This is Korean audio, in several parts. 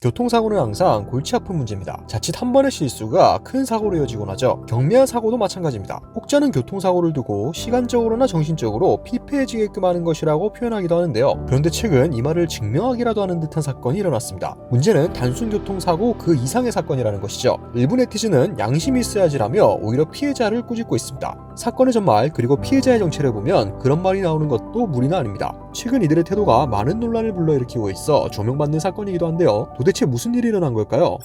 교통사고는 항상 골치 아픈 문제입니다. 자칫 한 번의 실수가 큰 사고로 이어지곤 하죠. 경미한 사고도 마찬가지입니다. 혹자는 교통사고를 두고 시간적으로나 정신적으로 피폐해지게끔 하는 것이라고 표현하기도 하는데요. 그런데 최근 이 말을 증명하기라도 하는 듯한 사건이 일어났습니다. 문제는 단순 교통사고 그 이상의 사건이라는 것이죠. 일부 네티즌은 양심이 있어야지라며 오히려 피해자를 꾸짖고 있습니다. 사건의 전말 그리고 피해자의 정체를 보면 그런 말이 나오는 것도 무리는 아닙니다. 최근 이들의 태도가 많은 논란을 불러일으키고 있어 조명받는 사건이기도 한데요. 도대체 무슨 일이 일어난 걸까요?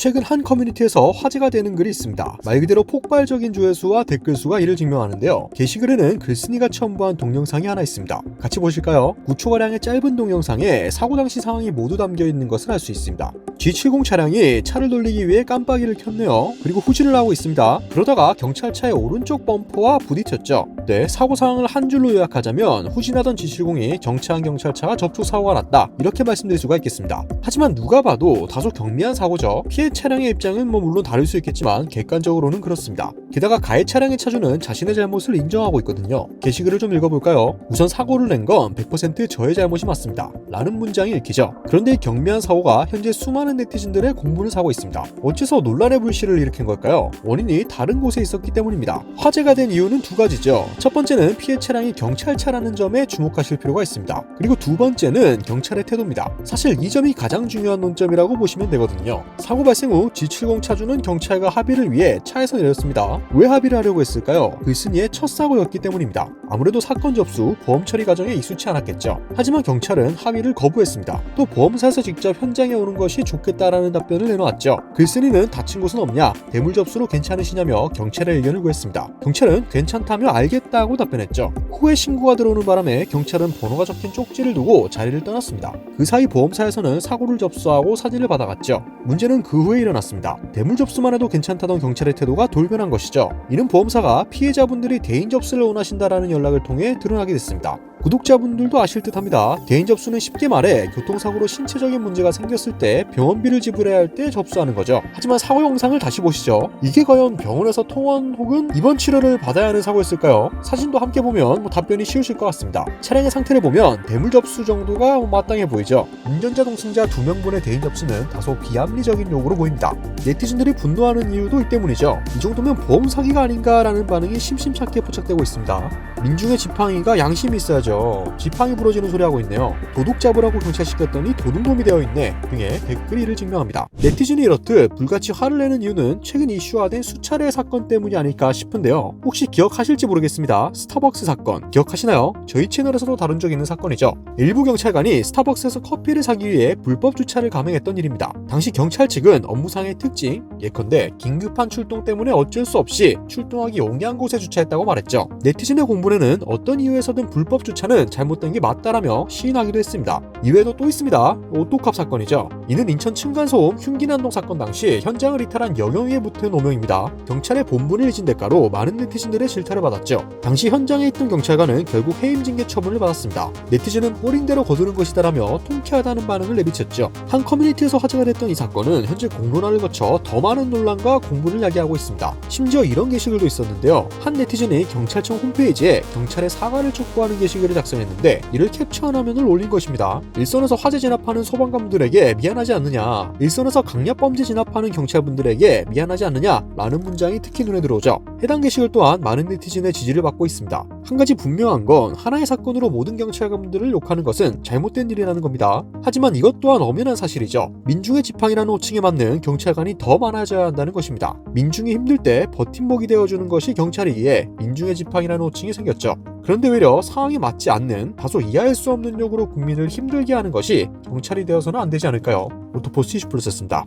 최근 한 커뮤니티에서 화제가 되는 글이 있습니다. 말 그대로 폭발적인 조회수와 댓글 수가 이를 증명하는데요. 게시글에는 글쓴이가 첨부한 동영상이 하나 있습니다. 같이 보실까요? 9초가량의 짧은 동영상에 사고 당시 상황이 모두 담겨 있는 것을 알 수 있습니다. G70 차량이 차를 돌리기 위해 깜빡이를 켰네요. 그리고 후진을 하고 있습니다. 그러다가 경찰차의 오른쪽 범퍼와 부딪혔죠. 네, 사고 상황을 한 줄로 요약하자면 후진하던 G70이 정차한 경찰차가 접촉 사고가 났다, 이렇게 말씀드릴 수가 있겠습니다. 하지만 누가 봐도 다소 경미한 사고죠. 피해 차량의 입장은 물론 다를 수 있겠지만 객관적으로는 그렇습니다. 게다가 가해 차량의 차주는 자신의 잘못을 인정하고 있거든요. 게시글을 좀 읽어볼까요? 우선 사고를 낸 건 100% 저의 잘못이 맞습니다 라는 문장이 읽히죠. 그런데 이 경미한 사고가 현재 수많은 네티즌들의 공분을 사고 있습니다. 어째서 논란의 불씨를 일으킨 걸까요? 원인이 다른 곳에 있었기 때문입니다. 화제가 된 이유는 두 가지죠. 첫 번째는 피해 차량이 경찰차라는 점에 주목하실 필요가 있습니다. 그리고 두 번째는 경찰의 태도입니다. 사실 이 점이 가장 중요한 논점이라고 보시면 되거든요. 사고 발생 후 G70 차주는 경찰과 합의를 위해 차에서 내렸습니다. 왜 합의를 하려고 했을까요? 글쓴이의 첫 사고였기 때문입니다. 아무래도 사건 접수, 보험 처리 과정에 익숙치 않았겠죠. 하지만 경찰은 합의를 거부했습니다. 또 보험사에서 직접 현장에 오는 것이 좋겠다라는 답변을 내놓았죠. 글쓴이는 다친 곳은 없냐, 대물 접수로 괜찮으시냐며 경찰의 의견을 구했습니다. 경찰은 괜찮다며 알겠다고 답변했죠. 후에 신고가 들어오는 바람에 경찰은 번호가 적힌 쪽지를 두고 자리를 떠났습니다. 그 사이 보험사에서는 사고를 접수하고 사진을 받아갔죠. 문제는 그 후에 일어났습니다. 대물 접수만 해도 괜찮다던 경찰의 태도가 돌변한 것이죠. 이는 보험사가 피해자분들이 대인 접수를 원하신다라는 연락을 통해 드러나게 됐습니다. 구독자분들도 아실 듯합니다. 대인 접수는 쉽게 말해 교통사고로 신체적인 문제가 생겼을 때 병원비를 지불해야 할 때 접수하는 거죠. 하지만 사고 영상을 다시 보시죠. 이게 과연 병원에서 통원 혹은 입원 치료를 받아야 하는 사고였을까요? 사진도 함께 보면 답변이 쉬우실 것 같습니다. 차량의 상태를 보면 대물 접수 정도가 마땅해 보이죠. 운전자 동승자 2명분의 대인 접수는 다소 비합리적인 요구로 보입니다. 네티즌들이 분노하는 이유도 이 때문이죠. 이 정도면 보험 사기가 아닌가라는 반응이 심심찮게 포착되고 있습니다. 민중의 지팡이가 양심이 있어야죠. 지팡이 부러지는 소리 하고 있네요. 도둑 잡으라고 경찰 시켰더니 도둑놈이 되어 있네 등의 댓글이 이를 증명합니다. 네티즌이 이렇듯 불같이 화를 내는 이유는 최근 이슈화된 수차례의 사건 때문이 아닐까 싶은데요. 혹시 기억하실지 모르겠습니다. 스타벅스 사건 기억하시나요? 저희 채널에서도 다룬 적 있는 사건이죠. 일부 경찰관이 스타벅스에서 커피를 사기 위해 불법 주차를 감행했던 일입니다. 당시 경찰 측은 업무상의 특징, 예컨대 긴급한 출동 때문에 어쩔 수 없이 출동하기 용이한 곳에 주차했다고 말했죠. 네티즌의 공분에는 어떤 이유에서든 불법 주차는 잘못된 게 맞다라며 시인하기도 했습니다. 이외에도 또 있습니다. 오똑합 사건이죠. 이는 인천 층간소음 흉기난동 사건 당시 현장을 이탈한 여경위에 붙은 오명입니다. 경찰의 본분을 잊은 대가로 많은 네티즌들의 질타를 받았죠. 당시 현장에 있던 경찰관은 결국 해임 징계 처분을 받았습니다. 네티즌은 꼬린대로 거두는 것이다라며 통쾌하다는 반응을 내비쳤죠. 한 커뮤니티에서 화제가 됐던 이 사건은 현재 공론화를 거쳐 더 많은 논란과 공분을 야기하고 있습니다. 심지어 이런 게시글도 있었는데요. 한 네티즌이 경찰청 홈페이지에 경찰의 사과를 촉구하는 게시글을 작성했는데 이를 캡처한 화면을 올린 것입니다. 일선에서 화재 진압하는 소방관분들에게 미안하지 않느냐, 일선에서 강력범죄 진압하는 경찰분들에게 미안하지 않느냐 라는 문장이 특히 눈에 들어오죠. 해당 게시글 또한 많은 네티즌의 지지를 받고 있습니다. 한 가지 분명한 건 하나의 사건으로 모든 경찰관분들을 욕하는 것은 잘못된 일이라는 겁니다. 하지만 이것 또한 엄연한 사실이죠. 민중의 지팡이라는 호칭에 맞는 경찰관이 더 많아져야 한다는 것입니다. 민중이 힘들 때 버팀목이 되어주는 것이 경찰이기에 민중의 지팡이라는 호칭이 생겼죠. 그런데 오히려 상황에 맞지 않는 다소 이해할 수 없는 욕으로 국민을 힘들게 하는 것이 경찰이 되어서는 안 되지 않을까요? 오토포스 20+였습니다.